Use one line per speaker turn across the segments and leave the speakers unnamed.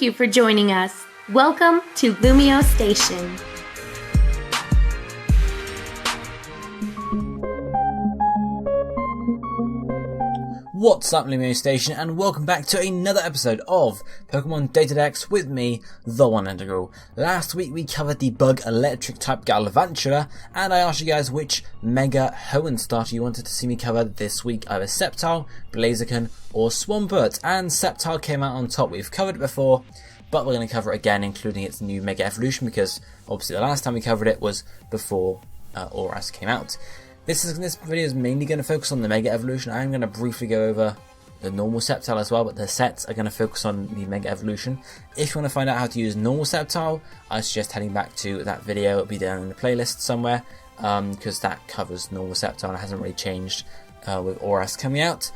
Thank you for joining us. Welcome to LumioseStation.
What's up, LumioseStation, and welcome back to another episode of Pokémon DataDex with me, TheOneIntegral. Last week we covered the bug electric type Galvantula, and I asked you guys which Mega Hoenn starter you wanted to see me cover this week, either Sceptile, Blaziken, or Swampert, and Sceptile came out on top. We've covered it before, but we're going to cover it again, including its new Mega Evolution, because obviously the last time we covered it was before Auras came out. This video is mainly going to focus on the Mega Evolution. I'm going to briefly go over the normal Sceptile as well, but the sets are going to focus on the Mega Evolution. If you want to find out how to use normal Sceptile, I suggest heading back to that video. It'll be down in the playlist somewhere, because that covers normal Sceptile and it hasn't really changed with Auras coming out.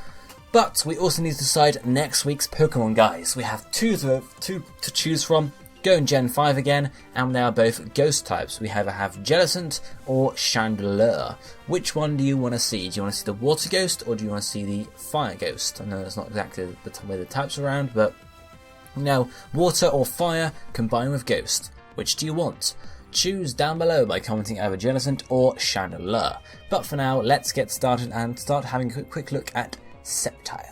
But we also need to decide next week's Pokemon, guys. We have two to choose from. Go in Gen 5 again, and they are both ghost types. We either have Jellicent or Chandelure. Which one do you want to see? Do you want to see the water ghost, or do you want to see the fire ghost? I know that's not exactly the way the types are around, but no, water or fire combined with ghost. Which do you want? Choose down below by commenting either Jellicent or Chandelure. But for now, let's get started and start having a quick look at Sceptile.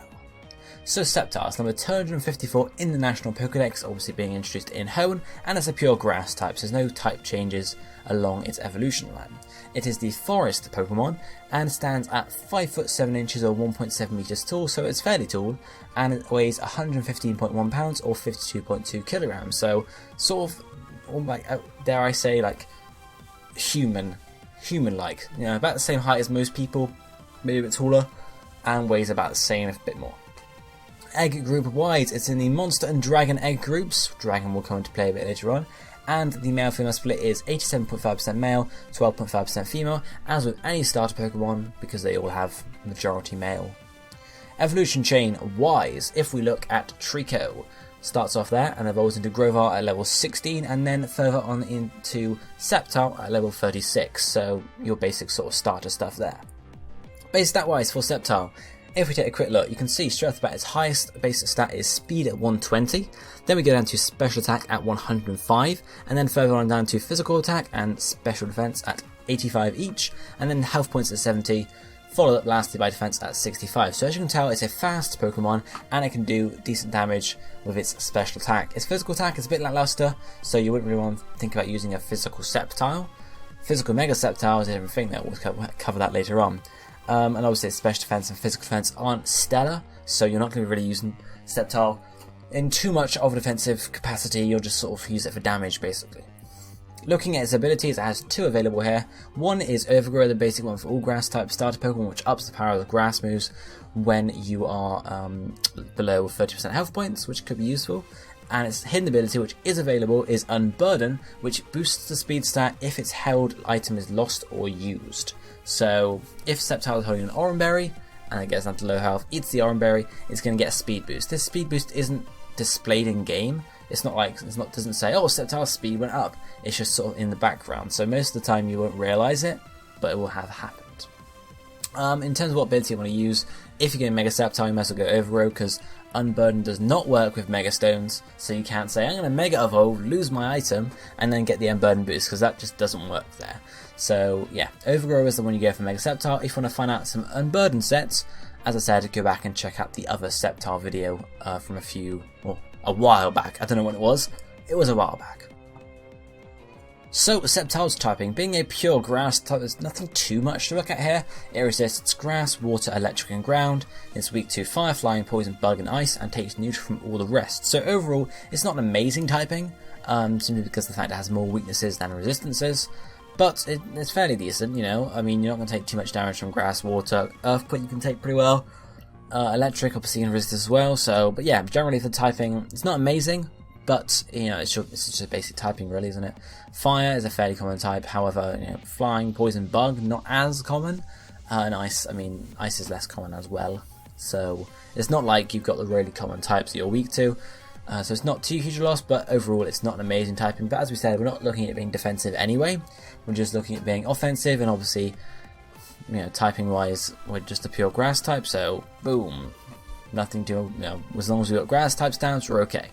So Sceptile is number 254 in the National Pokédex, obviously being introduced in Hoenn, and it's a pure grass type, so there's no type changes along its evolution line. It is the forest Pokemon, and stands at 5 foot 7 inches or 1.7 meters tall, so it's fairly tall, and it weighs 115.1 pounds or 52.2 kilograms, so sort of, like, dare I say, like, human-like, you know, about the same height as most people, maybe a bit taller, and weighs about the same, if a bit more. Egg group wise, it's in the monster and dragon egg groups. Dragon will come into play a bit later on. And the male-female split is 87.5% male, 12.5% female, as with any starter Pokemon, because they all have majority male. Evolution chain wise, if we look at Trico, starts off there and evolves into Grovar at level 16, and then further on into Sceptile at level 36. So your basic sort of starter stuff there. Base stat wise for Sceptile, if we take a quick look, you can see straight off the bat its highest base stat is speed at 120, then we go down to special attack at 105, and then further on down to physical attack and special defense at 85 each, and then health points at 70, followed up lastly by defense at 65. So as you can tell, it's a fast Pokemon, and it can do decent damage with its special attack. Its physical attack is a bit lackluster, so you wouldn't really want to think about using a physical Sceptile. Physical Mega Sceptile is a different thing, that we'll cover that later on. And obviously its special defense and physical defense aren't stellar, so you're not going to be really using Sceptile in too much of a defensive capacity. You'll just sort of use it for damage, basically. Looking at its abilities, it has two available here. One is Overgrow, the basic one for all grass type starter Pokemon, which ups the power of the grass moves when you are below 30% health points, which could be useful. And its hidden ability, which is available, is Unburden, which boosts the speed stat if its held item is lost or used. So if Sceptile is holding an Oran Berry and it gets down to low health, eats the Oran Berry, it's going to get a speed boost. This speed boost isn't displayed in game. It's not like doesn't say, oh, Sceptile's speed went up. It's just sort of in the background. So most of the time you won't realise it, but it will have happened. In terms of what ability you want to use, if you're going Mega Sceptile, you might as well go Overgrow, because Unburden does not work with Mega Stones, so you can't say, I'm going to Mega Evolve, lose my item, and then get the Unburden boost, because that just doesn't work there. So yeah, Overgrow is the one you go for Mega Sceptile. If you want to find out some Unburden sets, as I said, go back and check out the other Sceptile video from a while back. I don't know when it was a while back. So, Sceptile's typing, being a pure grass type, there's nothing too much to look at here. It resists grass, water, electric and ground. It's weak to fire, flying, poison, bug and ice, and takes neutral from all the rest. So overall, it's not an amazing typing, simply because of the fact it has more weaknesses than resistances. But it's fairly decent, you know. I mean, you're not going to take too much damage from grass, water. Earthquake you can take pretty well. Electric obviously you can resist as well. So, but yeah, generally for typing, it's not amazing. But, you know, it's just basic typing really, isn't it? Fire is a fairly common type, however, you know, flying, poison, bug, not as common. And ice, I mean, ice is less common as well. So, it's not like you've got the really common types that you're weak to. So it's not too huge a loss, but overall it's not an amazing typing. But as we said, we're not looking at being defensive anyway. We're just looking at being offensive, and obviously, you know, typing wise, we're just a pure grass type, so boom. Nothing to, you know, as long as we've got grass types down, so we're okay.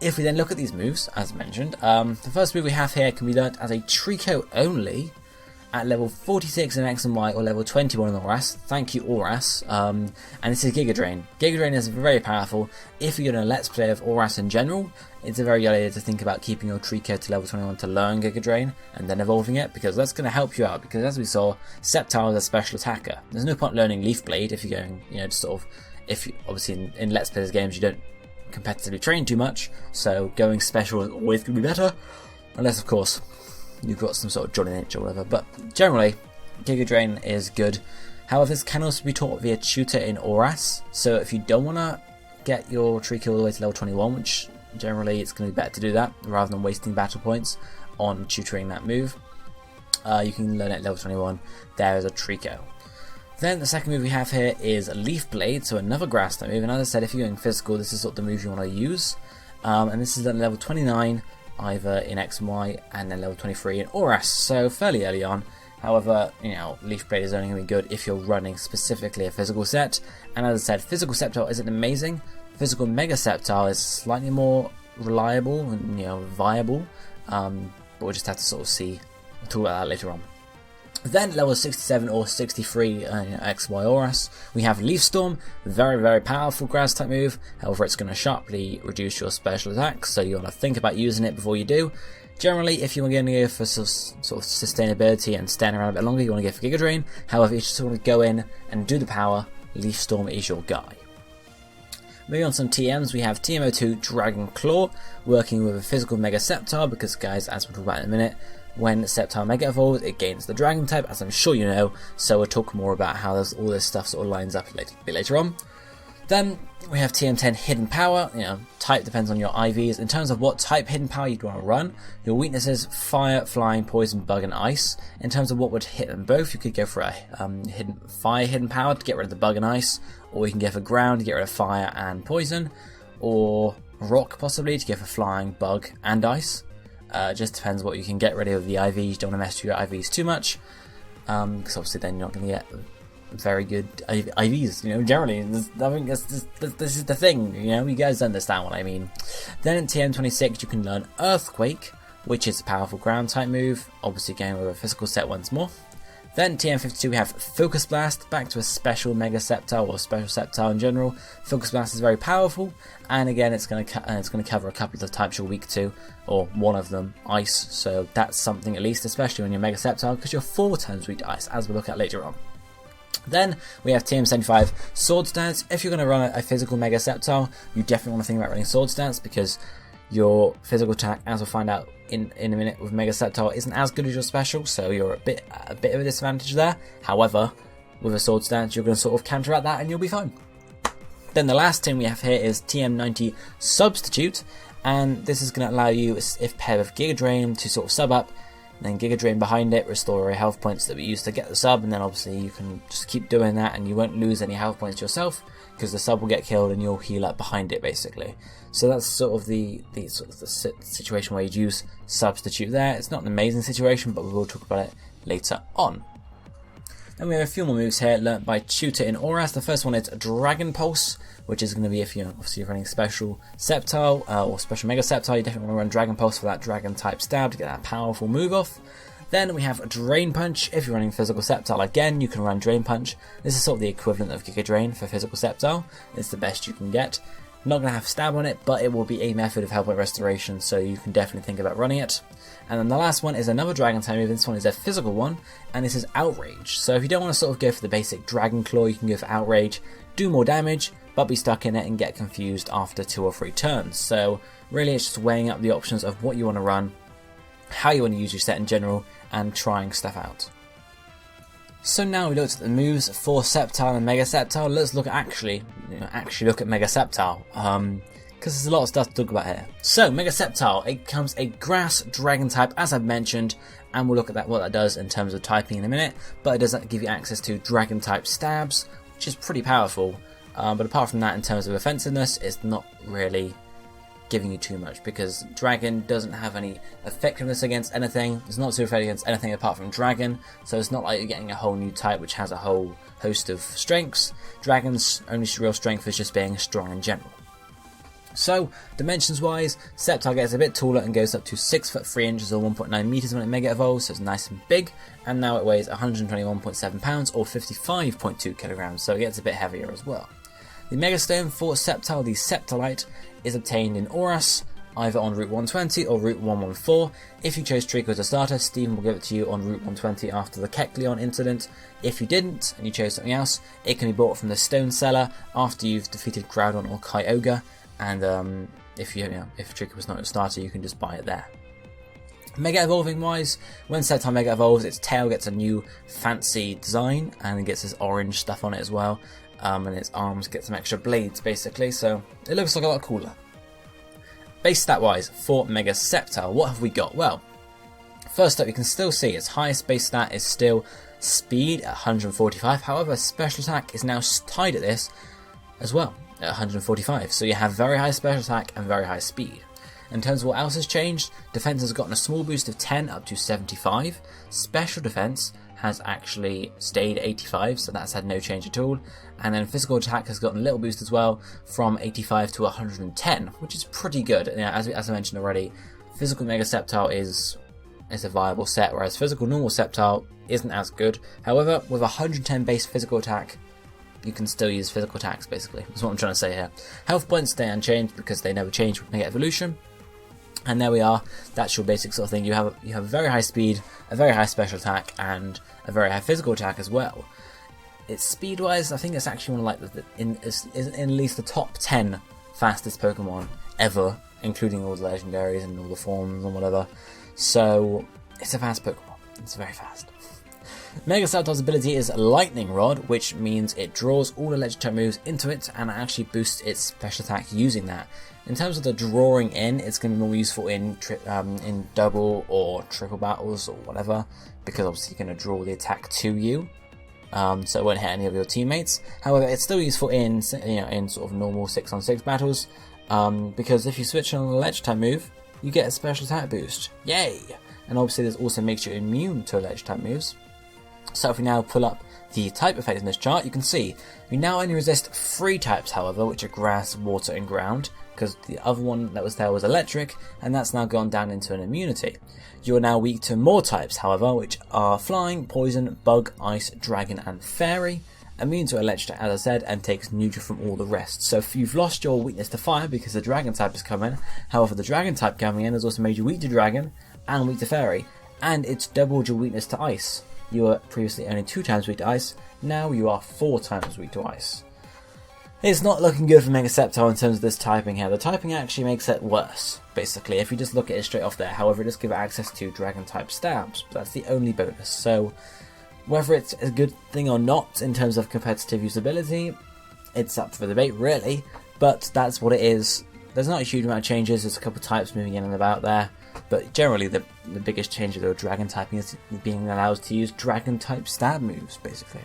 If we then look at these moves, as mentioned, the first move we have here can be learnt as a Trico only at level 46 in X and Y or level 21 in Oras. Thank you, Oras. And this is Giga Drain. Giga Drain is very powerful. If you're going to Let's Play of Oras in general, it's a very good idea to think about keeping your Trico to level 21 to learn Giga Drain and then evolving it, because that's going to help you out. Because as we saw, Sceptile is a special attacker. There's no point learning Leaf Blade if you're going, just sort of, if you, obviously in Let's Play games you don't competitively train too much, so going special is always going to be better, unless of course you've got some sort of Johnny Nature or whatever. But generally, Giga Drain is good. However, this can also be taught via tutor in Oras, so if you don't want to get your Trico all the way to level 21, which generally it's going to be better to do that rather than wasting battle points on tutoring that move, you can learn it at level 21 there as a Trico. Then the second move we have here is Leaf Blade, so another grass type move, and as I said, if you're going physical, this is sort of the move you want to use, and this is at level 29 either in X and Y, and then level 23 in Oras, so fairly early on. However, Leaf Blade is only going to be good if you're running specifically a physical set, and as I said, physical Sceptile isn't amazing. Physical Mega Sceptile is slightly more reliable and viable, but we'll just have to sort of see. We'll talk about that later on. Then level 67 or 63 XY Oras, we have Leaf Storm, very powerful grass type move. However, it's going to sharply reduce your special attacks, so you want to think about using it before you do. Generally, if you're going to go for sort of sustainability and staying around a bit longer, you want to go for Giga Drain. However, if you just want to go in and do the power, Leaf Storm is your guy. Moving on to some TMs, we have TM02 Dragon Claw, working with a physical Mega Sceptile, because guys, as we'll talk about in a minute, when Sceptile Mega evolves, it gains the Dragon type, as I'm sure you know, so we'll talk more about how all this stuff sort of lines up a bit later on. Then we have TM10 Hidden Power, type depends on your IVs. In terms of what type Hidden Power you'd want to run, your weaknesses, Fire, Flying, Poison, Bug and Ice. In terms of what would hit them both, you could go for a Fire Hidden Power to get rid of the Bug and Ice, or you can go for Ground to get rid of Fire and Poison, or Rock possibly to go for Flying, Bug and Ice. Just depends what you can get rid of the IVs. You don't want to mess with your IVs too much, because obviously then you're not going to get very good IVs, generally. I think this is the thing, you guys understand what I mean. Then in TM26 you can learn Earthquake, which is a powerful ground type move, obviously going with a physical set once more. Then TM52 we have Focus Blast, back to a special Mega Sceptile or special Sceptile in general. Focus Blast is very powerful, and again it's going to cover a couple of the types you're weak to, or one of them, Ice, so that's something at least, especially when you're Mega Sceptile, because you're 4 times weak to Ice, as we'll look at later on. Then we have TM75 Sword Stance. If you're going to run a physical Mega Sceptile, you definitely want to think about running Sword Stance, because your physical attack, as we'll find out in a minute with Mega Sceptile, isn't as good as your special, so you're a bit of a disadvantage there. However, with a Sword Stance, you're going to sort of counteract that and you'll be fine. Then the last thing we have here is TM90 Substitute, and this is going to allow you, if paired with Giga Drain, to sort of sub up, and then Giga Drain behind it, restore your health points that we used to get the sub, and then obviously you can just keep doing that and you won't lose any health points yourself, because the sub will get killed and you'll heal up behind it basically. So that's sort of the situation where you'd use Substitute there. It's not an amazing situation, but we will talk about it later on. Then we have a few more moves here learnt by Tutor in Oras. The first one is Dragon Pulse, which is going to be if you're obviously running special Sceptile or special Mega Sceptile, you definitely want to run Dragon Pulse for that Dragon type stab to get that powerful move off. Then we have Drain Punch. If you're running physical Sceptile, again, you can run Drain Punch. This is sort of the equivalent of Giga Drain for physical Sceptile. It's the best you can get. Not going to have stab on it, but it will be a method of health point restoration, so you can definitely think about running it. And then the last one is another Dragon type move. This one is a physical one, and this is Outrage. So if you don't want to sort of go for the basic Dragon Claw, you can go for Outrage, do more damage, but be stuck in it and get confused after 2 or 3 turns. So really it's just weighing up the options of what you want to run, how you want to use your set in general, and trying stuff out. So now we looked at the moves for Sceptile and Mega Sceptile. Let's look at actually look at Mega Sceptile, because there's a lot of stuff to talk about here. So Mega Sceptile, it becomes a Grass Dragon type, as I've mentioned, and we'll look at what that does in terms of typing in a minute. But it does give you access to Dragon type stabs, which is pretty powerful. But apart from that, in terms of offensiveness, it's not really giving you too much, because Dragon doesn't have any effectiveness against anything. It's not super effective against anything apart from Dragon, so it's not like you're getting a whole new type which has a whole host of strengths. Dragon's only real strength is just being strong in general. So, dimensions wise, Sceptile gets a bit taller and goes up to 6 foot 3 inches or 1.9 meters when it Mega Evolves, so it's nice and big, and now it weighs 121.7 pounds or 55.2 kilograms, so it gets a bit heavier as well. The Mega Stone for Sceptile, the Sceptilite, is obtained in Oras, either on Route 120 or Route 114. If you chose Trico as a starter, Steven will give it to you on Route 120 after the Kecleon incident. If you didn't, and you chose something else, it can be bought from the Stone Seller after you've defeated Groudon or Kyogre, and if Trico was not a starter, you can just buy it there. Mega Evolving wise, when Sceptile Mega Evolves, its tail gets a new fancy design, and it gets this orange stuff on it as well, and its arms get some extra blades basically, so it looks like a lot cooler. Base stat wise, for Mega Sceptile, what have we got? Well, first up, you can still see its highest base stat is still speed at 145, however special attack is now tied at this as well, at 145, so you have very high special attack and very high speed. In terms of what else has changed, defense has gotten a small boost of 10 up to 75, special defense has actually stayed 85, so that's had no change at all, and then physical attack has gotten a little boost as well from 85 to 110, which is pretty good. As I mentioned already, physical Mega Sceptile is a viable set, whereas physical normal Sceptile isn't as good. However, with 110 base physical attack, you can still use physical attacks basically, that's what I'm trying to say here. Health points stay unchanged because they never change with Mega Evolution. And there we are, that's your basic sort of thing. You have very high speed, a very high special attack, and a very high physical attack as well. It's speed-wise, I think it's actually one of like in at least the top 10 fastest Pokemon ever, including all the legendaries and all the forms and whatever. So, it's a fast Pokemon. It's very fast. Mega Sceptile's ability is Lightning Rod, which means it draws all the legendary moves into it and actually boosts its special attack using that. In terms of the drawing in, it's going to be more useful in double or triple battles or whatever, because obviously you're going to draw the attack to you, so it won't hit any of your teammates. However, it's still useful in sort of normal 6-on-6 battles, because if you switch on a ledge type move, you get a special attack boost. Yay! And obviously this also makes you immune to ledge type moves. So if we now pull up the type effect in this chart, you can see we now only resist 3 types, however, which are grass, water and ground, because the other one that was there was electric, and that's now gone down into an immunity. You are now weak to more types, however, which are flying, poison, bug, ice, dragon and fairy, immune to electric as I said, and takes neutral from all the rest. So if you've lost your weakness to fire because the dragon type is coming, however the dragon type coming in has also made you weak to dragon and weak to fairy, and it's doubled your weakness to ice. You were previously only 2 times weak to ice, now you are 4 times weak to ice. It's not looking good for Mega Sceptile in terms of this typing here. The typing actually makes it worse, basically, if you just look at it straight off there. However, it does give it access to dragon type stabs, but that's the only bonus. So, whether it's a good thing or not in terms of competitive usability, it's up for debate really, but that's what it is. There's not a huge amount of changes, there's a couple of types moving in and about there, but generally the biggest change of the dragon typing is being allowed to use dragon type stab moves, basically.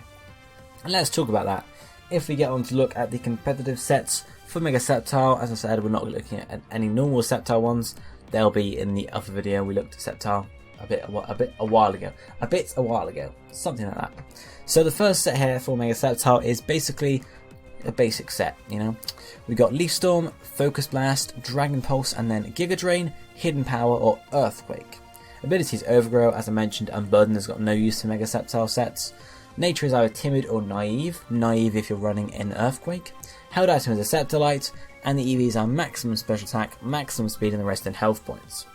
And let's talk about that. If we get on to look at the competitive sets for Mega Sceptile, as I said, we're not looking at any normal Sceptile ones. They'll be in the other video. We looked at Sceptile a while ago, something like that. So the first set here for Mega Sceptile is basically a basic set. We got Leaf Storm, Focus Blast, Dragon Pulse, and then Giga Drain, Hidden Power, or Earthquake. Abilities Overgrow, as I mentioned, Unburden has got no use for Mega Sceptile sets. Nature is either Timid or Naive. Naive if you're running in Earthquake. Held item is a Sceptilite, and the EVs are maximum special attack, maximum speed, and the rest in health points.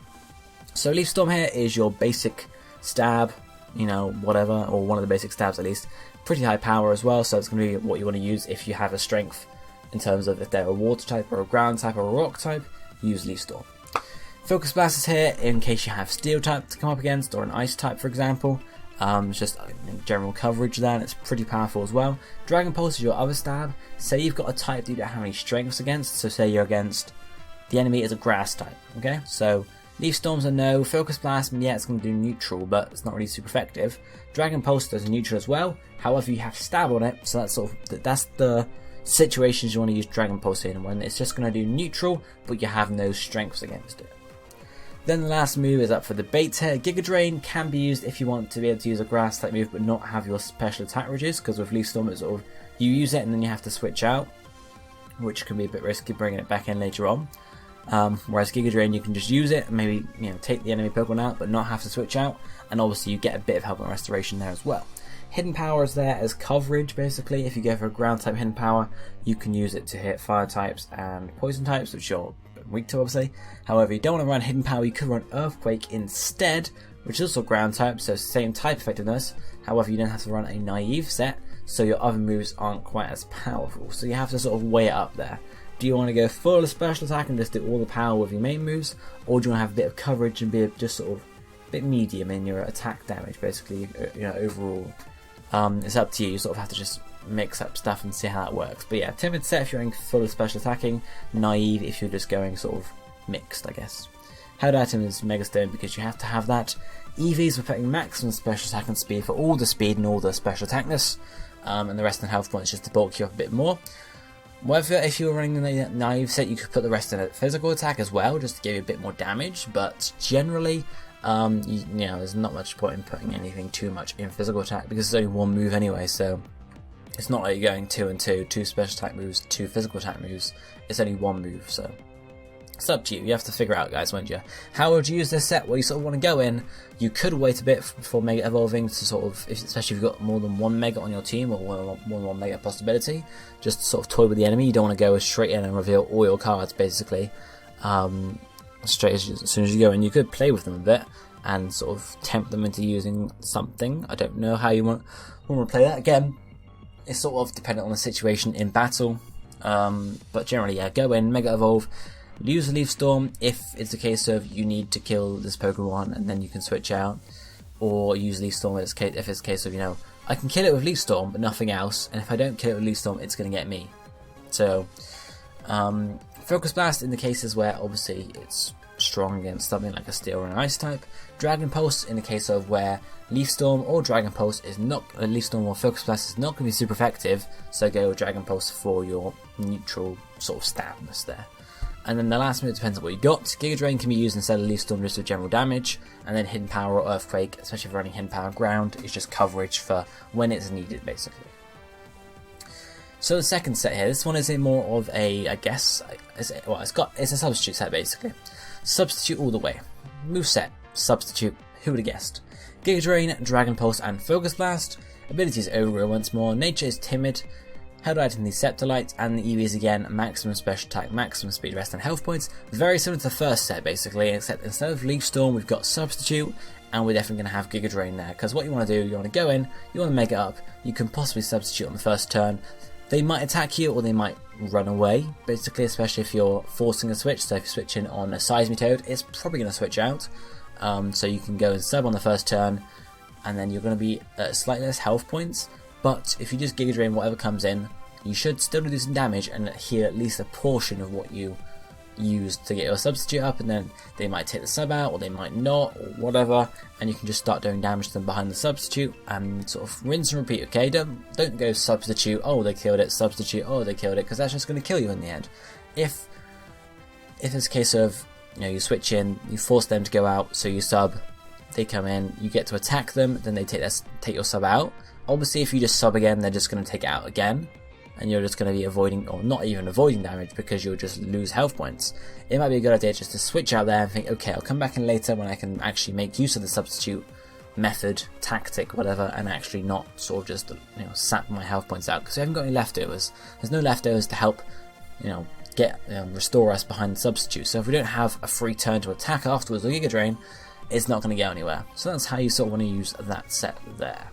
So Leaf Storm here is your basic stab, whatever, or one of the basic stabs at least. Pretty high power as well, so it's going to be what you want to use if you have a strength in terms of if they're a water type or a ground type or a rock type, use Leaf Storm. Focus Blast is here in case you have steel type to come up against, or an ice type for example. Just general coverage there, and it's pretty powerful as well. Dragon Pulse is your other stab. Say you've got a type that you don't have any strengths against, so say you're against the enemy is a grass type, okay? So Leaf Storm's a no. Focus Blast, yeah, it's going to do neutral, but it's not really super effective. Dragon Pulse does neutral as well. However, you have stab on it, so that's the situations you want to use Dragon Pulse in, when it's just going to do neutral, but you have no strengths against it. Then the last move is up for debate here. Giga Drain can be used if you want to be able to use a grass type move but not have your special attack reduced, because with Leaf Storm it's you use it and then you have to switch out. which can be a bit risky bringing it back in later on. Whereas Giga Drain, you can just use it, maybe take the enemy Pokemon out, but not have to switch out, and obviously you get a bit of help and restoration there as well. Hidden Power is there as coverage, basically. If you go for a ground type Hidden Power, you can use it to hit fire types and poison types, which you're weak to, obviously. However, you don't want to run Hidden Power, you could run Earthquake instead, which is also ground type, so same type effectiveness. However, you don't have to run a naive set, so your other moves aren't quite as powerful. So you have to sort of weigh it up there. Do you want to go full special attack and just do all the power with your main moves, or do you want to have a bit of coverage and be just sort of a bit medium in your attack damage, basically, overall? It's up to you. You sort of have to just mix up stuff and see how that works. But yeah, timid set if you're going full special attacking, naive if you're just going sort of mixed, I guess. Held item is Mega Stone because you have to have that. EVs are putting maximum special attack and speed for all the speed and all the special attackness, and the rest in health points just to bulk you up a bit more. Whether if you were running the naive set, you could put the rest in a physical attack as well, just to give you a bit more damage. But generally, there's not much point in putting anything too much in physical attack because it's only one move anyway. So it's not like you're going 2 and 2, 2 special attack moves, 2 physical attack moves. It's only one move, so it's up to you. You have to figure out, guys, won't you? How would you use this set? Well, you sort of want to go in. You could wait a bit before Mega Evolving to sort of, especially if you've got more than one Mega on your team or more than one Mega possibility, just to sort of toy with the enemy. You don't want to go straight in and reveal all your cards, basically. Straight as soon as you go in, you could play with them a bit and sort of tempt them into using something. I don't know how you want to play that. Again, it's sort of dependent on the situation in battle. But generally, yeah, go in, Mega Evolve. Use a Leaf Storm if it's a case of you need to kill this Pokemon and then you can switch out, or use Leaf Storm if it's a case of, I can kill it with Leaf Storm but nothing else, and if I don't kill it with Leaf Storm it's going to get me. So, Focus Blast in the cases where obviously it's strong against something like a Steel or an Ice type. Dragon Pulse in the case of where Leaf Storm or Dragon Pulse is not, Leaf Storm or Focus Blast is not going to be super effective, so go with Dragon Pulse for your neutral sort of stoutness there. And then the last move depends on what you got. Giga Drain can be used instead of Leaf Storm just for general damage, and then Hidden Power or Earthquake, especially if you're running Hidden Power Ground, is just coverage for when it's needed, basically. So the second set here, this one is more of a, I guess, it's a substitute set basically. Substitute all the way. Moveset, substitute, who would have guessed? Giga Drain, Dragon Pulse and Focus Blast. Abilities Overgrow once more, Nature is Timid. Held item the Sceptile, and the EVs again, maximum special attack, maximum speed, rest and health points. Very similar to the first set basically, except instead of Leaf Storm we've got Substitute, and we're definitely going to have Giga Drain there, because what you want to do, you want to go in, you want to Mega up, you can possibly Substitute on the first turn. They might attack you or they might run away, basically, especially if you're forcing a switch. So if you're switching on a Seismitoad, it's probably going to switch out. So you can go and sub on the first turn, and then you're going to be at slightly less health points. But if you just Giga Drain whatever comes in, you should still do some damage and heal at least a portion of what you used to get your substitute up, and then they might take the sub out or they might not or whatever, and you can just start doing damage to them behind the substitute and sort of rinse and repeat. Okay, don't go substitute, oh they killed it, substitute, oh they killed it, because that's just going to kill you in the end. If it's a case of you switch in, you force them to go out, so you sub, they come in, you get to attack them, then they take your sub out. Obviously if you just sub again, they're just going to take it out again, and you're just going to be avoiding, or not even avoiding damage, because you'll just lose health points. It might be a good idea just to switch out there and think, okay, I'll come back in later when I can actually make use of the substitute method, tactic, whatever, and actually not sort of just sap my health points out, because we haven't got any leftovers. There's no leftovers to help restore us behind the substitute. So if we don't have a free turn to attack afterwards with Giga Drain, it's not going to go anywhere. So that's how you sort of want to use that set there.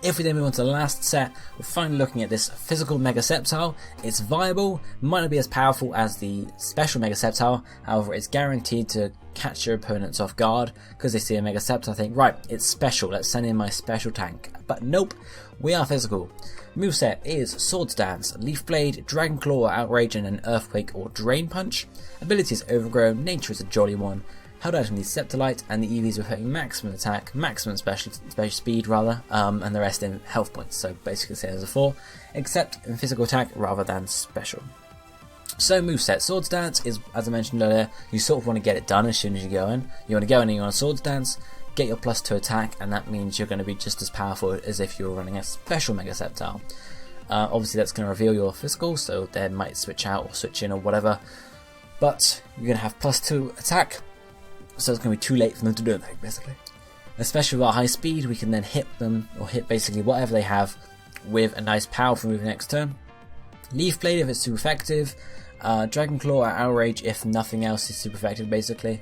If we then move on to the last set, we're finally looking at this physical Mega Sceptile. It's viable, might not be as powerful as the special Mega Sceptile, however it's guaranteed to catch your opponents off guard, because they see a Mega Sceptile, think, right, it's special, let's send in my special tank. But nope, we are physical. Moveset is Sword Stance, Leaf Blade, Dragon Claw, Outrage, and an Earthquake or Drain Punch. Abilities Overgrow, Nature is a Jolly One. Held item the Sceptile, and the EVs were putting maximum attack, maximum special speed rather, and the rest in health points, so basically the same as before, except in physical attack rather than special. So moveset, Sword Stance is, as I mentioned earlier, you sort of want to get it done as soon as you go in. You want to go in and you want a Sword Stance, get your +2 attack, and that means you're going to be just as powerful as if you were running a special Mega Sceptile. Obviously that's going to reveal your physical, so they might switch out or switch in or whatever. But you're going to have +2 attack, so it's going to be too late for them to do anything, basically. Especially with our high speed, we can then hit them, or hit basically whatever they have, with a nice powerful move next turn. Leaf Blade if it's super effective, Dragon Claw at Outrage if nothing else is super effective, basically.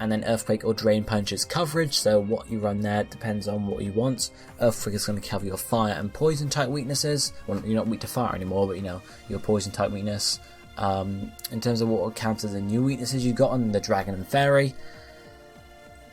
And then Earthquake or Drain Punch is coverage, so what you run there depends on what you want. Earthquake is going to cover your fire and poison type weaknesses. Well, you're not weak to fire anymore, but you know, your poison type weakness. In terms of what counters the new weaknesses you got on the Dragon and Fairy,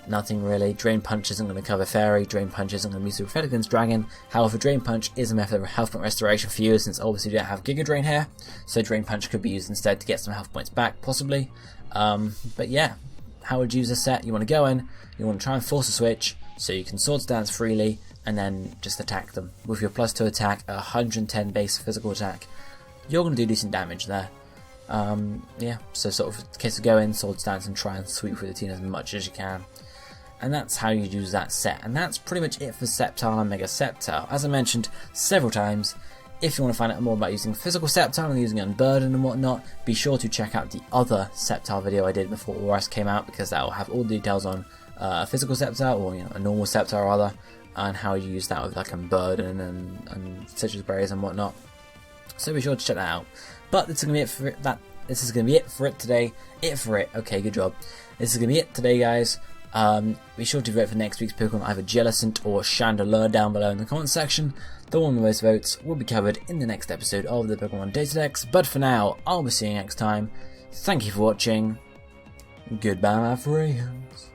nothing really. Drain Punch isn't going to cover Fairy, Drain Punch isn't going to be super effective against Dragon. However, Drain Punch is a method of health point restoration for you, since obviously you don't have Giga Drain here, so Drain Punch could be used instead to get some health points back, possibly. But yeah, how would you use a set? You want to go in, you want to try and force a switch, so you can Swords Dance freely, and then just attack them. With your +2 attack, 110 base physical attack, you're going to do decent damage there. Yeah, so sort of in case of go in, Swords Dance, and try and sweep through the team as much as you can. And that's how you use that set. And that's pretty much it for Sceptile and Mega Sceptile. As I mentioned several times, if you want to find out more about using physical Sceptile and using Unburden and whatnot, be sure to check out the other Sceptile video I did before ORS came out, because that will have all the details on a physical Sceptile, or a normal Sceptile rather, and how you use that with like Unburden and Citrus Berries and whatnot. So be sure to check that out. But this is going to be it for it. This is going to be it for it today. Okay, good job. This is going to be it today, guys. Be sure to vote for next week's Pokemon, either Jellicent or Chandelure, down below in the comment section. The one with the most votes will be covered in the next episode of the Pokemon DataDex. But for now, I'll be seeing you next time. Thank you for watching. Goodbye, my friends.